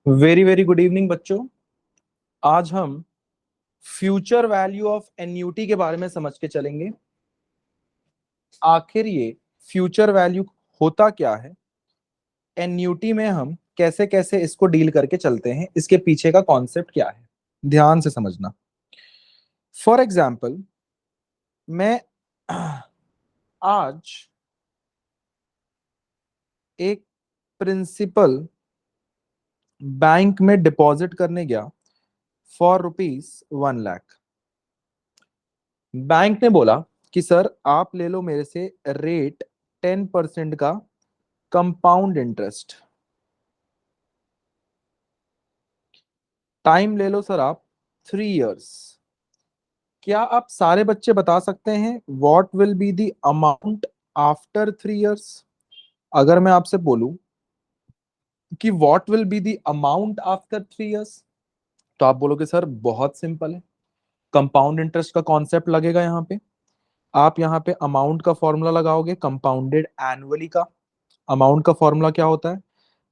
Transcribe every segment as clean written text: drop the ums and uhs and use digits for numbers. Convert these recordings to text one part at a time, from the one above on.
Very very good evening बच्चों। आज हम फ्यूचर वैल्यू ऑफ एन्यूटी के बारे में समझ के चलेंगे। आखिर ये फ्यूचर वैल्यू होता क्या है, एन्यूटी में हम कैसे कैसे इसको डील करके चलते हैं, इसके पीछे का कॉन्सेप्ट क्या है, ध्यान से समझना। फॉर एग्जाम्पल, मैं आज एक प्रिंसिपल बैंक में डिपॉजिट करने गया फॉर ₹1 लाख। बैंक ने बोला कि सर आप ले लो मेरे से रेट 10% का कंपाउंड इंटरेस्ट, टाइम ले लो सर आप 3 इयर्स। क्या आप सारे बच्चे बता सकते हैं what will be the amount after 3 years? अगर मैं आपसे बोलूं कि what will be the amount after 3 years, तो आप बोलोगे सर बहुत सिंपल है, कंपाउंड इंटरेस्ट का कॉन्सेप्ट लगेगा यहाँ पे। आप यहाँ पे अमाउंट का फॉर्मूला लगाओगे कंपाउंडेड एनुअली का। अमाउंट का फॉर्मूला क्या होता है?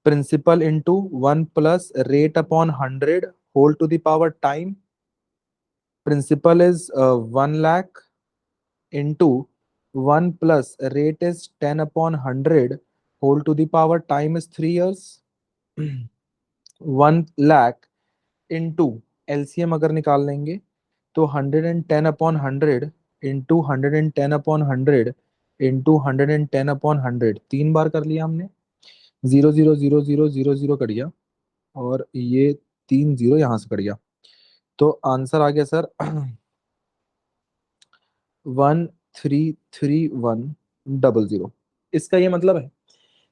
Principal into 1 plus rate upon 100 whole to the power time. Principal is 1 lakh into 1 plus rate is 10/100 whole to the power time is 3 years. 1 lakh into LCM अगर निकाल लेंगे तो 110/100 इंटू 110/100 इंटू 110/100, 3 बार कर लिया हमने। 0 0 0 0 0 0 कट गया और ये 3 0 यहां से कट गया, तो आंसर आ गया सर 133100। इसका ये मतलब है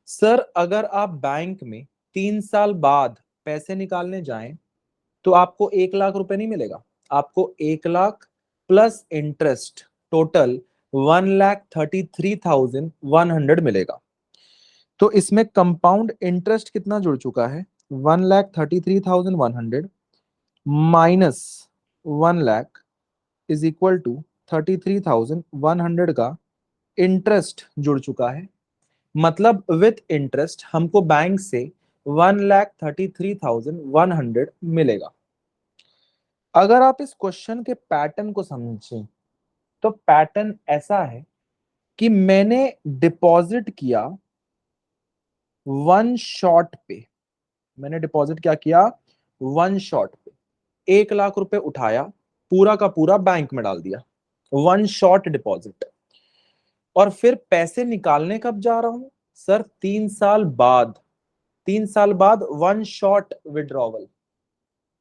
सर अगर आप बैंक में 3 साल बाद पैसे निकालने जाएं तो आपको 1 लाख रुपए नहीं मिलेगा, आपको 1 लाख प्लस इंटरेस्ट टोटल 1,33,100 मिलेगा। तो इसमें कंपाउंड इंटरेस्ट कितना जुड़ चुका है? 1,33,100 minus 1 lakh is equal to 33,100 का इंटरेस्ट जुड़ चुका है। मतलब विथ इंटरेस्ट हमको बैंक से 1,33,100 मिलेगा। अगर आप इस क्वेश्चन के पैटर्न को समझें तो पैटर्न ऐसा है कि मैंने डिपॉजिट किया 1 शॉट पे। मैंने डिपॉजिट क्या किया? 1 शॉट पे 1 लाख रुपए उठाया, पूरा का पूरा बैंक में डाल दिया, 1 शॉट डिपॉजिट। और फिर पैसे निकालने कब जा रहा हूं सर? 3 साल बाद। 3 साल बाद 1 शॉट विड्रॉवल।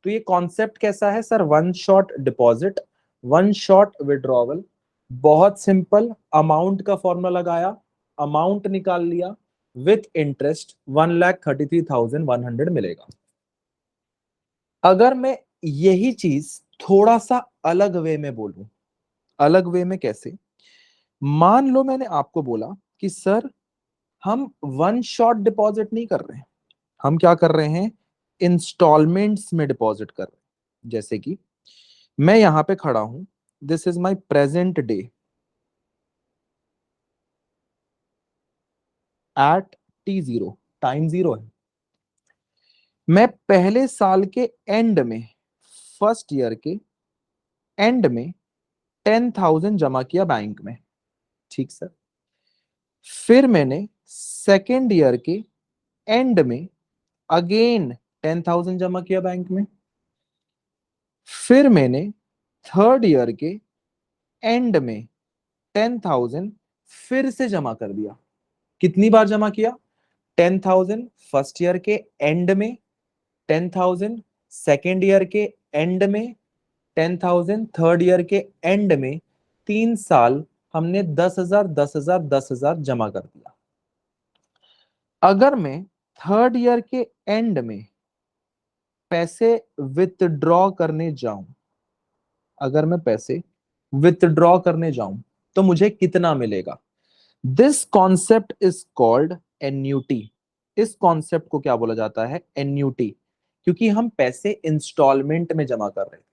तो ये कॉन्सेप्ट कैसा है sir? 1 shot deposit, 1 shot withdrawal. बहुत सिंपल, अमाउंट का फॉर्मूला लगाया, अमाउंट निकाल लिया, विथ इंटरेस्ट 1,33,100 मिलेगा। अगर मैं यही चीज थोड़ा सा अलग वे में बोलूं, अलग वे में कैसे? मान लो मैंने आपको बोला कि सर हम 1 शॉट डिपॉजिट नहीं कर रहे हैं, हम क्या कर रहे हैं? इंस्टॉलमेंट्स में डिपॉजिट कर रहे हैं। जैसे कि मैं यहां पे खड़ा हूं, this is my present day at T0, time 0 है। मैं पहले साल के एंड में, फर्स्ट ईयर के एंड में 10,000 जमा किया बैंक में, ठीक सर। फिर मैंने सेकेंड ईयर के एंड में अगेन 10,000 जमा किया बैंक में। फिर मैंने थर्ड ईयर के एंड में 10,000 फिर से जमा कर दिया। कितनी बार जमा किया? 10,000 फर्स्ट ईयर के एंड में, 10,000 सेकेंड ईयर के एंड में, 10,000 थर्ड ईयर के एंड में। 3 साल हमने 10,000 10,000 10,000 जमा कर दिया। अगर मैं थर्ड ईयर के एंड में पैसे विथड्रॉ करने जाऊं, अगर मैं पैसे विथड्रॉ करने जाऊं तो मुझे कितना मिलेगा? This concept is called annuity. इस कॉन्सेप्ट को क्या बोला जाता है? एन्यूटी। क्योंकि हम पैसे इंस्टॉलमेंट में जमा कर रहे हैं।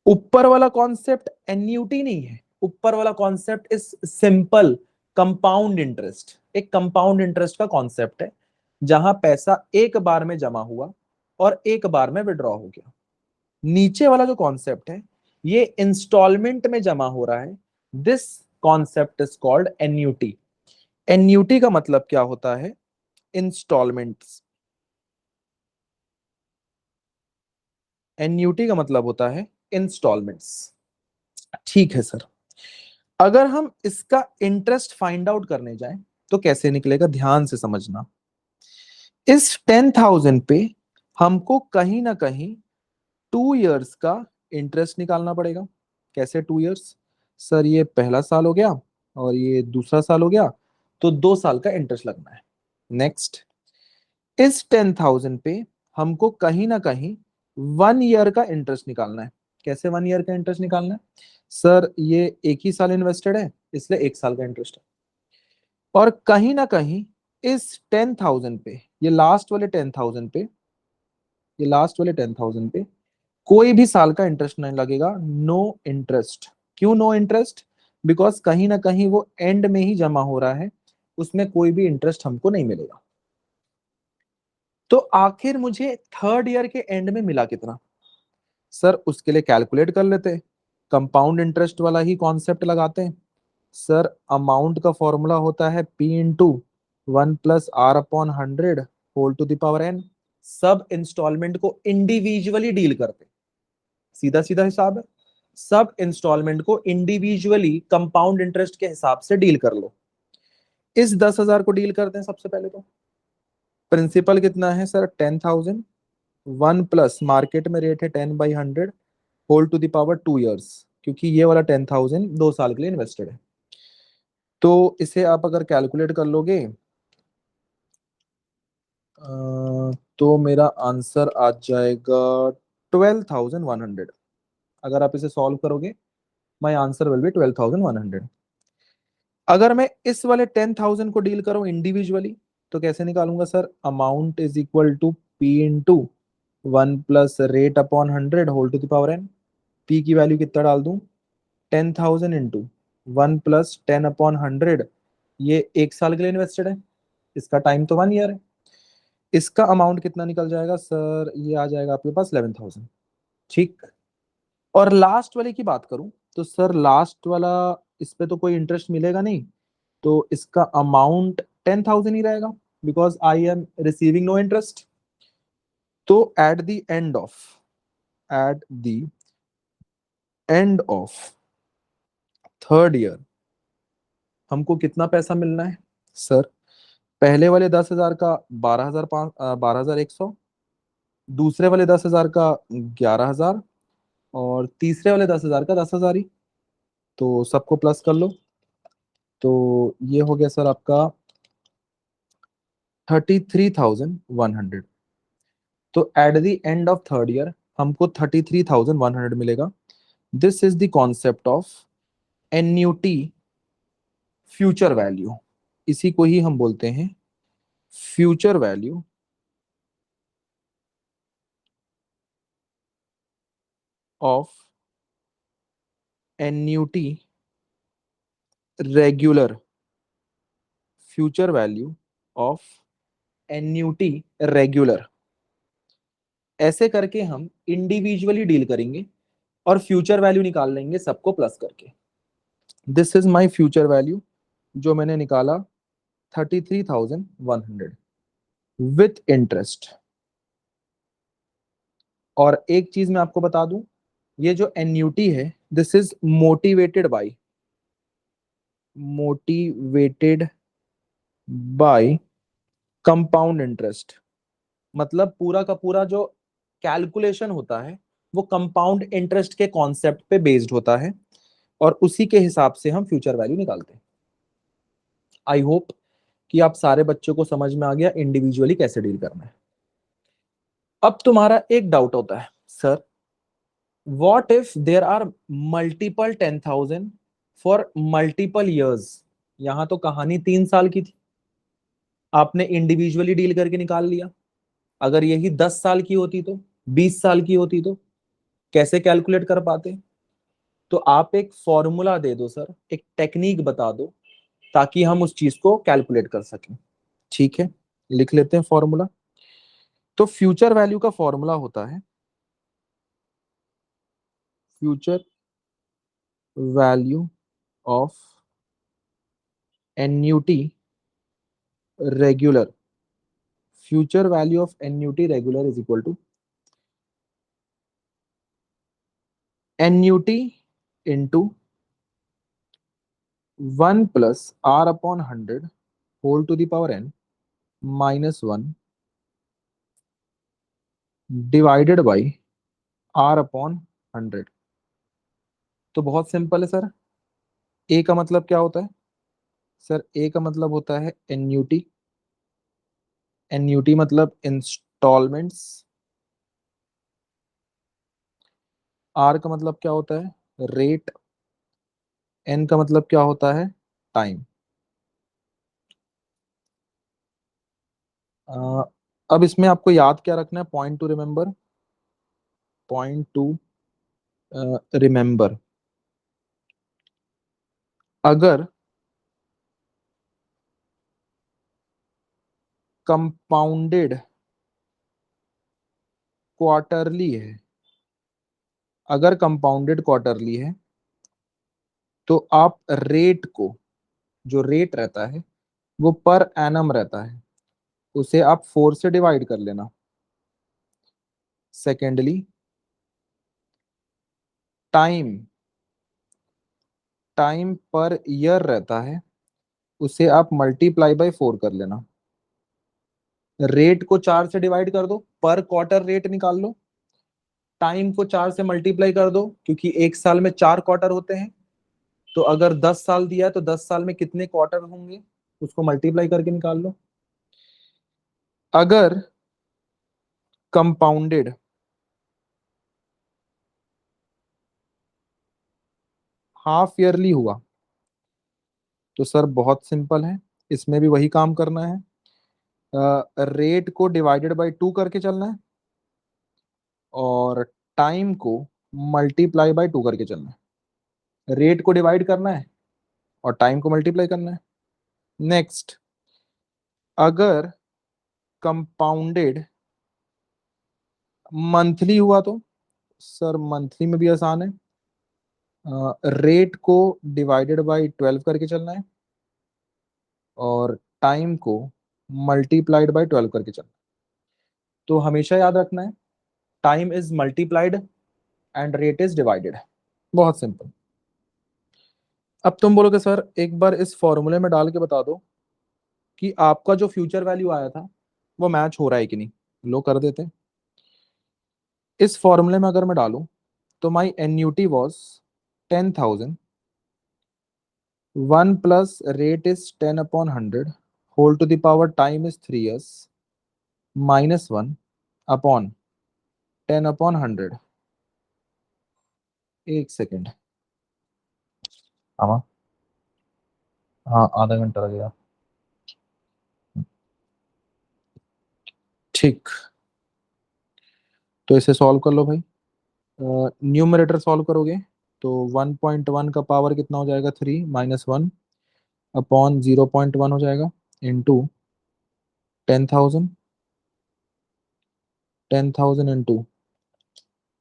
ऊपर वाला कॉन्सेप्ट एन्यूटी नहीं है, ऊपर वाला concept is simple compound interest. एक कंपाउंड इंटरेस्ट का कॉन्सेप्ट है जहां पैसा एक बार में जमा हुआ और एक बार में विड्रॉ हो गया। नीचे वाला जो कॉन्सेप्ट है ये इंस्टॉलमेंट में जमा हो रहा है, this concept is called annuity. Annuity का मतलब क्या होता है? इंस्टॉलमेंट्स। एन्यूटी का मतलब होता है इंस्टॉलमेंट्स। ठीक है सर, अगर हम इसका इंटरेस्ट फाइंड आउट करने जाएं तो कैसे निकलेगा, ध्यान से समझना। इस 10,000 पे हमको कहीं ना कहीं 2 इयर्स का इंटरेस्ट निकालना पड़ेगा। कैसे 2 इयर्स? सर ये पहला साल हो गया और ये दूसरा साल हो गया, तो 2 साल का इंटरेस्ट लगना है। नेक्स्ट, इस 10,000 पे हमको कहीं ना कहीं 1 ईयर का इंटरेस्ट निकालना है। कैसे 1 ईयर का इंटरेस्ट निकालना है? सर ये एक ही साल इन्वेस्टेड है, इसलिए 1 साल का इंटरेस्ट है। और कहीं ना कहीं इस 10,000 पे, ये लास्ट वाले 10,000 पे, ये लास्ट वाले 10,000 पे कोई भी साल का इंटरेस्ट नहीं लगेगा, नो इंटरेस्ट। क्यों नो इंटरेस्ट? बिकॉज कहीं ना कहीं वो एंड में ही जमा हो रहा है, उसमें कोई भी इंटरेस्ट हमको नहीं मिलेगा। तो आखिर मुझे थर्ड ईयर के एंड में मिला कितना? सर उसके लिए कैलकुलेट कर लेते, कंपाउंड इंटरेस्ट वाला ही कॉन्सेप्ट लगाते हैं। सर अमाउंट का फॉर्मूला होता है P into 1+R/100 whole to the power n। सब इंस्टॉलमेंट को इंडिविजुअली डील करते, सीधा सीधा हिसाब है। सब इंस्टॉलमेंट को इंडिविजुअली कंपाउंड इंटरेस्ट के हिसाब से डील कर लो। इस 10,000 को डील करते हैं सबसे पहले। तो प्रिंसिपल कितना है सर? 10,000। 1 प्लस मार्केट में रेट है 10/100 whole to the power 2 years, क्योंकि ये वाला 10,000 2 साल के लिए इन्वेस्टेड है। तो इसे आप अगर कैलकुलेट कर लोगे तो मेरा आंसर आ जाएगा 12,100। अगर आप इसे सॉल्व करोगे माई आंसर विल बी 12,100। अगर मैं इस वाले 10,000 को डील करूं इंडिविजुअली तो कैसे निकालूंगा sir? Amount is equal to P into 1+rate/100 whole to the power n। P की वैल्यू कितना डाल दूं? 10,000 इंटू 1+10/100। ये 1 साल के लिए इन्वेस्टेड है, इसका टाइम तो 1 ईयर है। इसका अमाउंट कितना निकल जाएगा सर? ये आ जाएगा आपके पास 11,000। ठीक। और लास्ट वाले की बात करूं तो सर लास्ट वाला, इस पे तो कोई इंटरेस्ट मिलेगा नहीं, तो इसका अमाउंट 10,000 ही रहेगा, because I am receiving no interest. तो at the end of third year हमको कितना पैसा मिलना है सर? पहले वाले 10,000 का 12,100, दूसरे वाले 10,000 का 11,000, और तीसरे वाले 10,000 का 10,000 ही। तो सबको प्लस कर लो, तो ये हो गया सर आपका 33,100। तो at the end of third year हमको 33,100 मिलेगा। This is the concept of annuity future value. इसी को ही हम बोलते हैं future value of annuity regular. Future value of annuity regular. ऐसे करके हम इंडिविजुअली डील करेंगे और फ्यूचर वैल्यू निकाल लेंगे सबको प्लस करके। This is my future value जो मैंने निकाला 33,100 विथ इंटरेस्ट। और एक चीज मैं आपको बता दूं, ये जो एन्यूटी है this is motivated by compound interest. मतलब पूरा का पूरा जो कैलकुलेशन होता है वो कंपाउंड इंटरेस्ट के कॉन्सेप्ट पे बेस्ड होता है, और उसी के हिसाब से हम फ्यूचर वैल्यू निकालते हैं। आई होप कि आप सारे बच्चों को समझ में आ गया इंडिविजुअली कैसे डील करना है। अब तुम्हारा एक डाउट होता है, sir what if there are multiple 10,000 for multiple years? यहां तो कहानी 3 साल की थी, आपने इंडिविजुअली डील करके निकाल लिया। अगर यही 10 साल की होती तो, 20 साल की होती तो कैसे कैलकुलेट कर पाते? तो आप एक फॉर्मूला दे दो सर, एक टेक्निक बता दो ताकि हम उस चीज को कैलकुलेट कर सकें। ठीक है, लिख लेते हैं फॉर्मूला। तो फ्यूचर वैल्यू का फॉर्मूला होता है future value of annuity regular, future value of annuity regular is equal to annuity into 1 plus R upon 100 whole to the power n minus 1 divided by R upon 100। तो बहुत simple है sir. ए का मतलब क्या होता है सर? ए का मतलब होता है एन्युटी, एन्युटी मतलब इंस्टॉलमेंट्स। आर का मतलब क्या होता है? रेट। एन का मतलब क्या होता है? टाइम। अब इसमें आपको याद क्या रखना है? Point two remember, point two remember. अगर कंपाउंडेड क्वार्टरली है, अगर कंपाउंडेड क्वार्टरली है तो आप रेट को, जो रेट रहता है वो पर एनम रहता है, उसे आप 4 से डिवाइड कर लेना। Secondly, time, time per year रहता है, उसे आप मल्टीप्लाई बाय 4 कर लेना। रेट को 4 से डिवाइड कर दो, पर क्वार्टर रेट निकाल लो। टाइम को 4 से मल्टीप्लाई कर दो, क्योंकि एक साल में 4 क्वार्टर होते हैं। तो अगर 10 साल दिया है तो 10 साल में कितने क्वार्टर होंगे, उसको मल्टीप्लाई करके निकाल लो। अगर कंपाउंडेड हाफ ईयरली हुआ तो सर बहुत सिंपल है, इसमें भी वही काम करना है। रेट को डिवाइडेड बाय 2 करके चलना है और टाइम को मल्टीप्लाई बाय 2 करके चलना है। रेट को डिवाइड करना है और टाइम को मल्टीप्लाई करना है। नेक्स्ट, अगर कंपाउंडेड मंथली हुआ तो सर मंथली में भी आसान है। रेट को डिवाइडेड बाय 12 करके चलना है और टाइम को मल्टीप्लाइड बाय 12 करके चलना है। तो हमेशा याद रखना है, time is multiplied and rate is divided. बहुत सिंपल। अब तुम बोलोगे सर एक बार इस फॉर्मूले में डाल के बता दो कि आपका जो फ्यूचर वैल्यू आया था वो मैच हो रहा है कि नहीं। लो कर देते। इस फॉर्मूले में अगर मैं डालूं तो my annuity was 10,000, 1 plus rate is 10 upon 100 whole to the power time is 3 years minus 1 upon 10 upon 100। एक सेकेंड। हाँ हाँ, आधा घंटा लगेगा। ठीक, तो इसे सॉल्व कर लो भाई। न्यूमरेटर सॉल्व करोगे तो 1.1 का पावर कितना हो जाएगा? 3 माइनस 1 अपॉन 0.1 हो जाएगा इंटू 10,000। 10,000 इंटू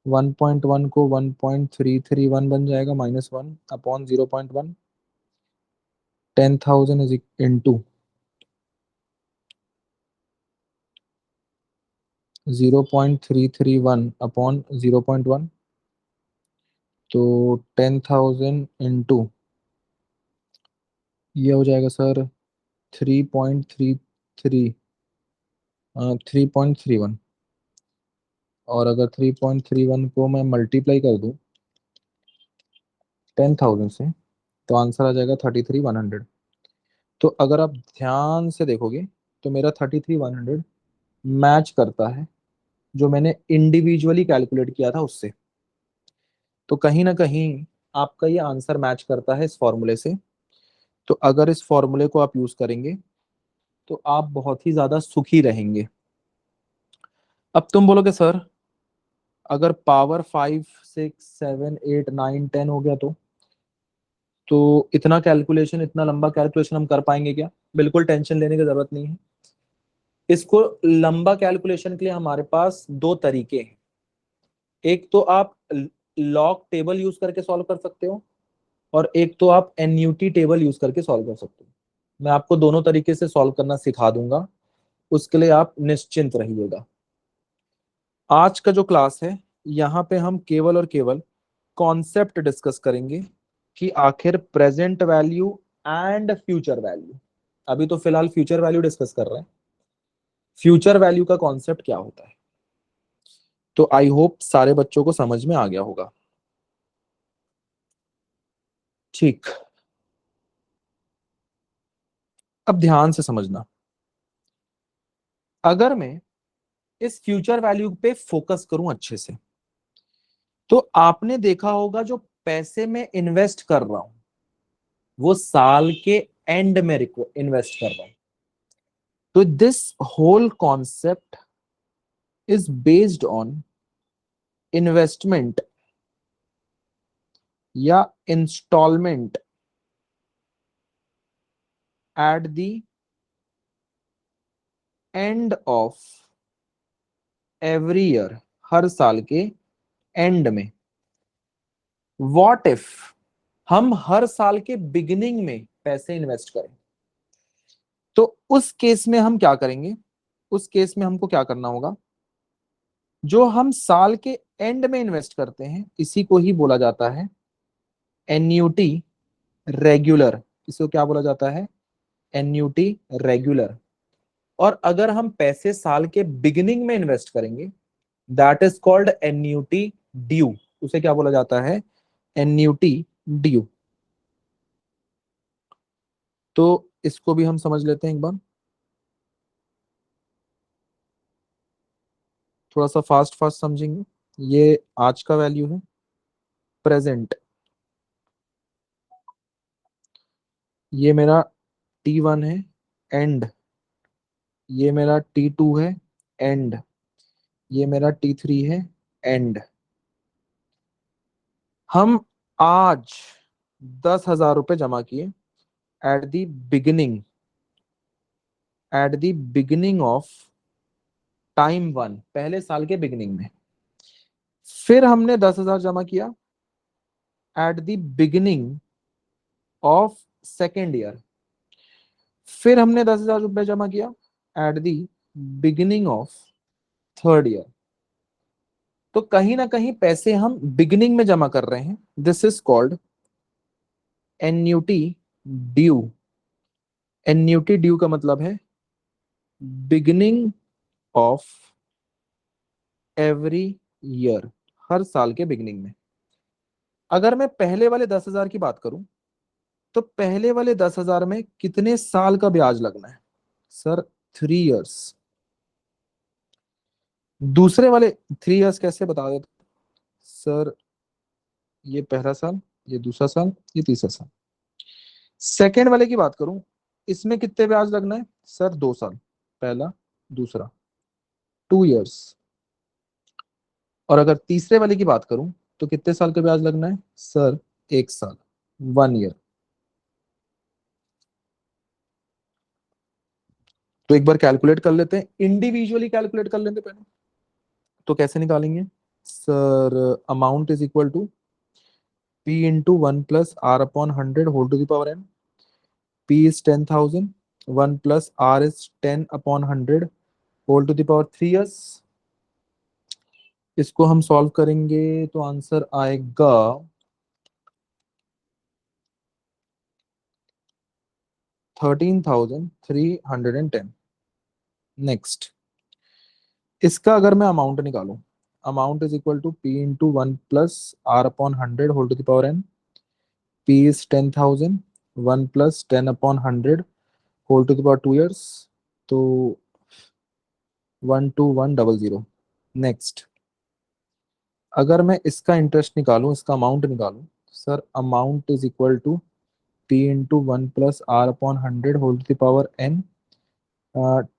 1.1 को 1.331 बन जाएगा minus 1 upon 0.1। 10,000 is into 0.331 upon 0.1। तो 10,000 इंटू ये हो जाएगा सर 3.33, 3.31। और अगर 3.31 को मैं मल्टीप्लाई कर दूं 10,000 से तो आंसर आ जाएगा 33,100। तो अगर आप ध्यान से देखोगे तो मेरा 33,100 मैच करता है जो मैंने इंडिविजुअली कैलकुलेट किया था उससे। तो कहीं ना कहीं आपका ये आंसर मैच करता है इस फॉर्मूले से। तो अगर इस फॉर्मूले को आप यूज करेंगे तो आप बहुत ही ज्यादा सुखी रहेंगे। अब तुम बोलोगे सर अगर पावर 5, 6, 7, 8, 9, 10 हो गया तो इतना कैलकुलेशन, इतना लंबा कैलकुलेशन हम कर पाएंगे क्या? बिल्कुल टेंशन लेने की जरूरत नहीं है। इसको लंबा कैलकुलेशन के लिए हमारे पास दो तरीके हैं। एक तो आप लॉग टेबल यूज करके सॉल्व कर सकते हो, और एक तो आप एनयूटी टेबल यूज करके सॉल्व कर सकते हो। मैं आपको दोनों तरीके से सॉल्व करना सिखा दूंगा, उसके लिए आप निश्चिंत रहिएगा। आज का जो क्लास है, यहाँ पे हम केवल और केवल कॉन्सेप्ट डिस्कस करेंगे कि आखिर present value and future value, अभी तो फिलहाल फ्यूचर वैल्यू डिस्कस कर रहे हैं, फ्यूचर वैल्यू का कॉन्सेप्ट क्या होता है। तो आई होप सारे बच्चों को समझ में आ गया होगा। ठीक, अब ध्यान से समझना। अगर मैं इस फ्यूचर वैल्यू पे फोकस करूं अच्छे से, तो आपने देखा होगा जो पैसे में इन्वेस्ट कर रहा हूं वो साल के एंड में इन्वेस्ट कर रहा हूं। तो this whole concept is based on investment या installment at the end of every year, हर साल के एंड में। व्हाट इफ हम हर साल के बिगिनिंग में पैसे इन्वेस्ट करें, तो उस केस में हम क्या करेंगे। उस केस में हमको क्या करना होगा, जो हम साल के एंड में इन्वेस्ट करते हैं इसी को ही बोला जाता है एन्यूटी रेगुलर। इसको क्या बोला जाता है, एन्यूटी रेगुलर। और अगर हम पैसे साल के बिगिनिंग में इन्वेस्ट करेंगे, that is called annuity due. उसे क्या बोला जाता है, एन्यूटी ड्यू। तो इसको भी हम समझ लेते हैं एक बार, थोड़ा सा फास्ट फास्ट समझेंगे। ये आज का वैल्यू है, प्रेजेंट। ये मेरा T1 है, एंड। ये मेरा T2 है, एंड। ये मेरा T3 है, एंड। हम आज 10,000 रुपए जमा किए at the beginning, at the beginning of time one, पहले साल के बिगिनिंग में। फिर हमने 10,000 जमा किया at the beginning of second year. फिर हमने 10,000 रुपए जमा किया at the beginning of third year. तो कहीं ना कहीं पैसे हम बिगिनिंग में जमा कर रहे हैं, this is called annuity due. Annuity due का मतलब है बिगिनिंग ऑफ एवरी ईयर, हर साल के बिगिनिंग में। अगर मैं पहले वाले 10,000 की बात करूं, तो पहले वाले 10,000 में कितने साल का ब्याज लगना है, सर 3 इयर्स। दूसरे वाले 3 इयर्स कैसे बता देते, सर ये पहला साल, ये दूसरा साल, ये तीसरा साल। सेकेंड वाले की बात करूं, इसमें कितने ब्याज लगना है, सर 2 साल, पहला दूसरा, 2 इयर्स। और अगर तीसरे वाले की बात करूं, तो कितने साल का ब्याज लगना है, सर 1 साल, 1 ईयर। तो एक बार कैलकुलेट कर लेते हैं, इंडिविजुअली कैलकुलेट कर लेते हैं पहले। तो कैसे निकालेंगे, sir amount is equal to P into 1 + R/100 whole to the power n। P is 10,000, 1 + R is 10/100 whole to the power 3s। इसको हम सॉल्व करेंगे तो आंसर आएगा 13,310। नेक्स्ट, इसका अगर मैं अमाउंट निकालूं, amount is equal to P into 1 + R/100 whole to the power n। P is 10,000, 1 + 10/100 whole to the power 2 years. तो 12100। नेक्स्ट, अगर मैं इसका इंटरेस्ट निकालूं, इसका अमाउंट निकालूं, sir amount is equal to P into 1 + R/100 whole to the power n।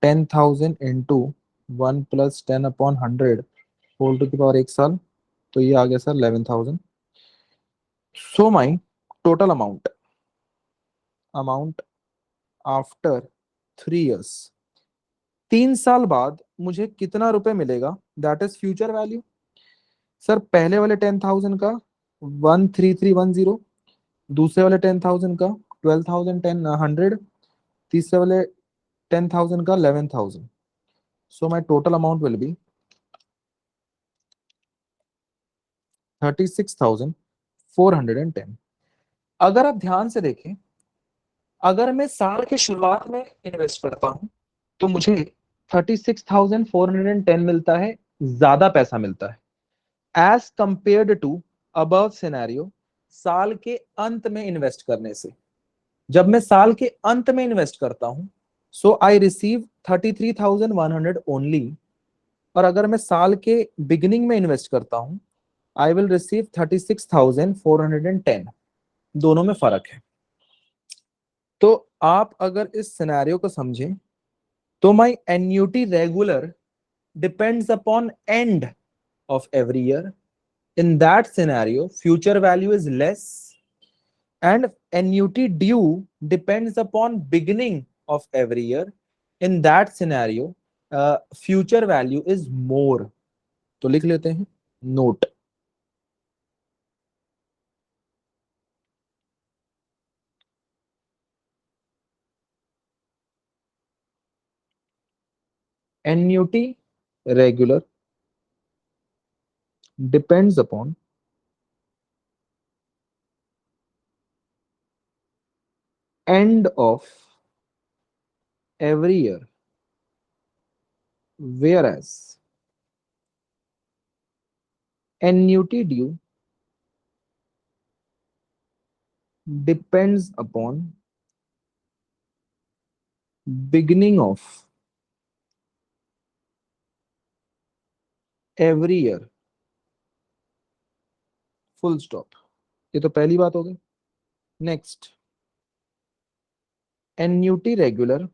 10,000 into 1 + 10/100 whole to the power 1 साल। तो ये आ गया sir 11,000। So my total amount, amount after 3 years 3 साल बाद मुझे कितना रुपए मिलेगा, that is future value. Sir पहले वाले 10,000 का 13310, दूसरे वाले 10,000 का 12,100, तीसरे वाले 10,000 का 11,000। So my total amount will be 36,410। अगर आप ध्यान से देखें, अगर मैं साल के शुरुआत में इन्वेस्ट करता हूं तो मुझे 36,410 मिलता है, ज्यादा पैसा मिलता है as compared to above scenario साल के अंत में इन्वेस्ट करने से। जब मैं साल के अंत में इन्वेस्ट करता हूं सो आई रिसीव 33,100 ओनली, और अगर मैं साल के बिगिनिंग में इन्वेस्ट करता हूं आई विल रिसीव 36,410। दोनों में फर्क है। तो आप अगर इस सिनेरियो को समझें तो my annuity regular depends upon end of every year. In that scenario, future value is less, and annuity due depends upon beginning of every year. In that scenario, future value is more. तो लिख लेते हैं note. Annuity regular depends upon end of every year, whereas annuity due depends upon beginning of every year, full stop। ये तो पहली बात हो गई। नेक्स्ट, एन्यूटी रेगुलर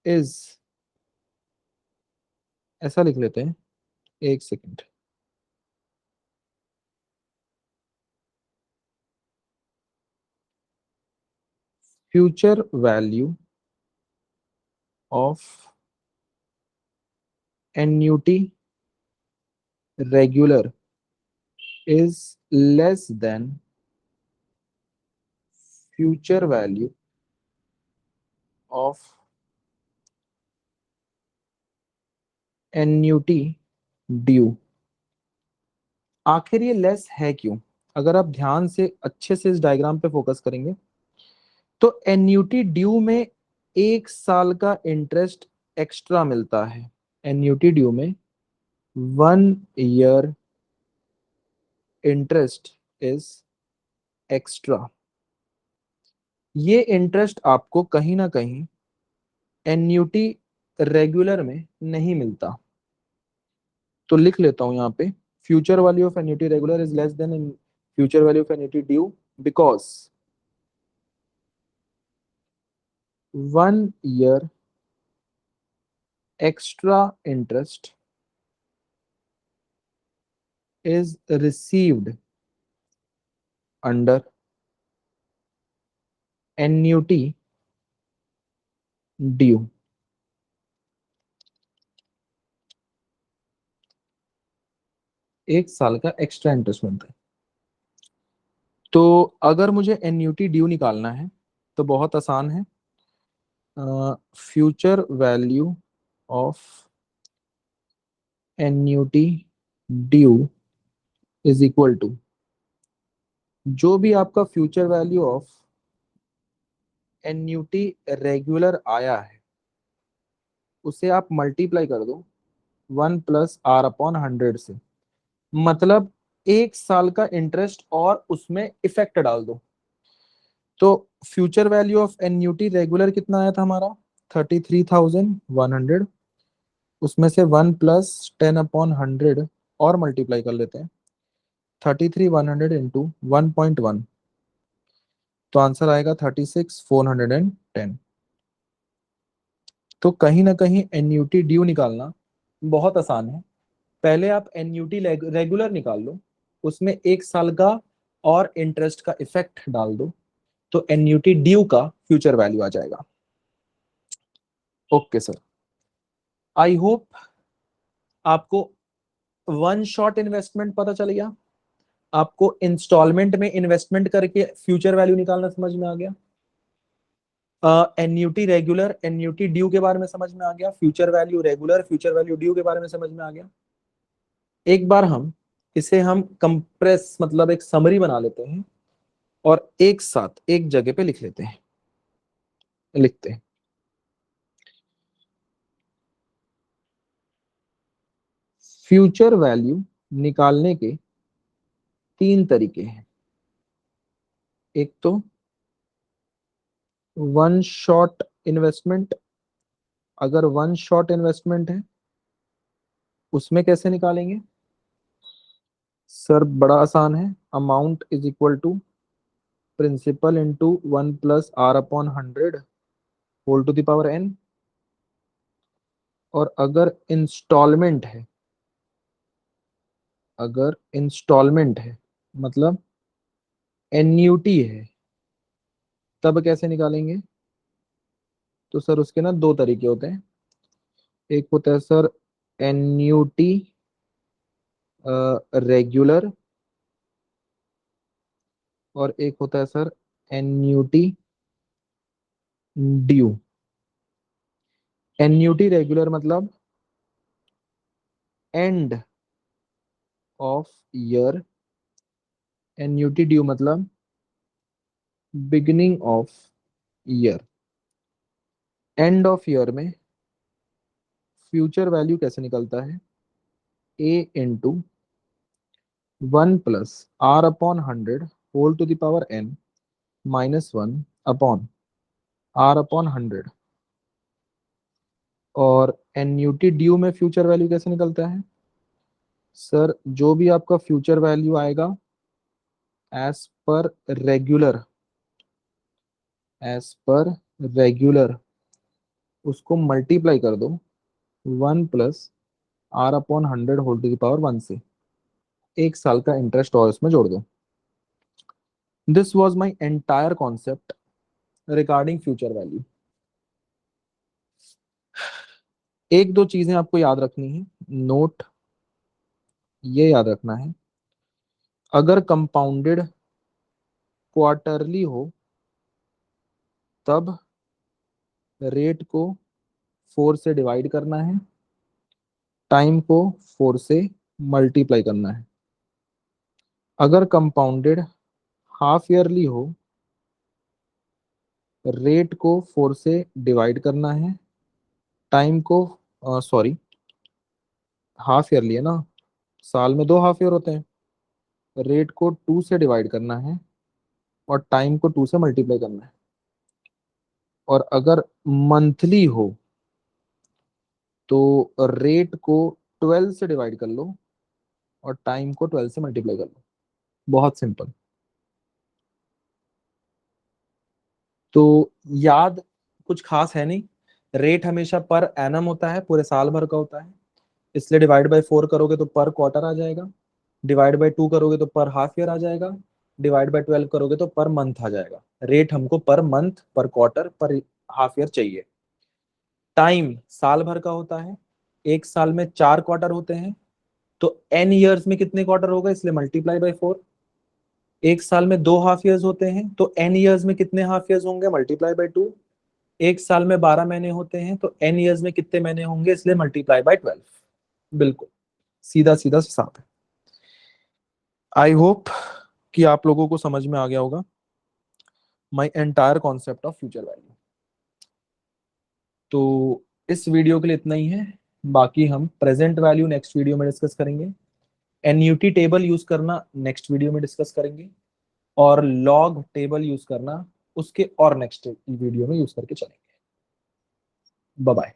इज, ऐसा लिख लेते हैं, एक second, future value of annuity regular is less than future value of annuity due. आखिर ये लेस है क्यों? अगर आप ध्यान से अच्छे से इस डायग्राम पे फोकस करेंगे तो एन्यूटी ड्यू में 1 साल का इंटरेस्ट एक्स्ट्रा मिलता है। एन्यूटी ड्यू में 1 ईयर इंटरेस्ट इज एक्स्ट्रा। ये इंटरेस्ट आपको कहीं ना कहीं एन्यूटी रेगुलर में नहीं मिलता। तो लिख लेता हूं यहाँ पे, future value of annuity regular is less then in future value of annuity due because 1 year extra interest is received under annuity due। 1 साल का एक्स्ट्रा इंटरेस्ट मिलता है। तो अगर मुझे एन्यूटी ड्यू निकालना है तो बहुत आसान है। Future value of annuity due is equal to, जो भी आपका future value of annuity regular आया है उसे आप मल्टीप्लाई कर दो 1 + R/100 से, मतलब 1 साल का इंटरेस्ट और उसमें इफेक्ट डाल दो। तो future value of annuity regular कितना आया था हमारा, 33,100। उसमें से 1 + 10/100 और मल्टीप्लाई कर लेते हैं, 33,100 इंटू 1.1, तो आंसर आएगा 36,410। तो कहीं ना कहीं एन्यूटी ड्यू निकालना बहुत आसान है। पहले आप एन्यूटी रेगुलर निकाल लो, उसमें 1 साल का और इंटरेस्ट का इफेक्ट डाल दो, तो एन्यूटी ड्यू का फ्यूचर वैल्यू आ जाएगा। ओके सर, आई होप आपको वन शॉट इन्वेस्टमेंट पता चल गया, आपको इंस्टॉलमेंट में इन्वेस्टमेंट करके फ्यूचर वैल्यू निकालना समझ में आ गया, एन्यूटी रेगुलर एन्यूटी ड्यू के बारे में समझ में आ गया, future value regular future value due के बारे में समझ में आ गया। एक बार हम कंप्रेस मतलब एक समरी बना लेते हैं और एक साथ एक जगह पे लिख लेते हैं, लिखते हैं। फ्यूचर वैल्यू निकालने के तीन तरीके हैं। एक तो वन शॉट इन्वेस्टमेंट, अगर वन शॉट इन्वेस्टमेंट है उसमें कैसे निकालेंगे सर? बड़ा आसान है, amount is equal to principal into 1 + r/100 whole to the power n। और अगर इंस्टॉलमेंट है, अगर इंस्टॉलमेंट है मतलब एन्यूटी है, तब कैसे निकालेंगे? तो सर उसके ना दो तरीके होते हैं। एक होता है सर एन्यूटी रेगुलर, और एक होता है sir annuity due. Annuity regular मतलब end of year, annuity due मतलब beginning of year. End of year में फ्यूचर वैल्यू कैसे निकलता है? A into 1 + r/100 whole to the power n -1/r/100। और एन्यूटी ड्यू में फ्यूचर वैल्यू कैसे निकलता है सर? जो भी आपका फ्यूचर वैल्यू आएगा as per regular, as per regular उसको मल्टीप्लाई कर दो 1 + r/100 whole to the power 1 से, एक साल का इंटरेस्ट और इसमें जोड़ दो। This was my entire concept regarding future value. एक दो चीजें आपको याद रखनी है, नोट ये याद रखना है, अगर कंपाउंडेड क्वार्टरली हो तब रेट को 4 से डिवाइड करना है, टाइम को 4 से मल्टीप्लाई करना है। अगर कंपाउंडेड हाफ ईयरली हो, रेट को 4 से डिवाइड करना है, टाइम को सॉरी हाफ ईयरली है ना, साल में 2 हाफ ईयर होते हैं, रेट को 2 से डिवाइड करना है और टाइम को 2 से मल्टीप्लाई करना है। और अगर मंथली हो तो रेट को 12 से डिवाइड कर लो और टाइम को 12 से मल्टीप्लाई कर लो। बहुत सिंपल। तो याद कुछ खास है नहीं, रेट हमेशा पर एनम होता है, पूरे साल भर का होता है, इसलिए डिवाइड बाय 4 करोगे तो पर क्वार्टर आ जाएगा, डिवाइड बाय 2 करोगे तो पर हाफ ईयर आ जाएगा, डिवाइड बाय 12 करोगे तो पर मंथ आ जाएगा। रेट हमको पर मंथ पर क्वार्टर पर हाफ ईयर चाहिए। टाइम साल भर का होता है, एक साल में 4 क्वार्टर होते हैं, तो एन ईयर्स में कितने क्वार्टर होगा, इसलिए मल्टीप्लाई बाय 4। एक साल में 2 हाफ ईयर्स होते हैं, तो एन ईयर्स में कितने हाफ ईयर्स होंगे, मल्टीप्लाई बाय 2। एक साल में 12 महीने होते हैं, तो एन ईयर्स में कितने महीने होंगे, इसलिए मल्टीप्लाई बाय 12। बिल्कुल सीधा सीधा हिसाब है। आई होप कि आप लोगों को समझ में आ गया होगा my entire concept of future value. तो इस वीडियो के लिए इतना ही है, बाकी हम प्रेजेंट वैल्यू नेक्स्ट वीडियो में डिस्कस करेंगे, एनयूटी टेबल यूज करना नेक्स्ट वीडियो में डिस्कस करेंगे, और लॉग टेबल यूज करना उसके और नेक्स्ट वीडियो में यूज करके चलेंगे। Bye bye.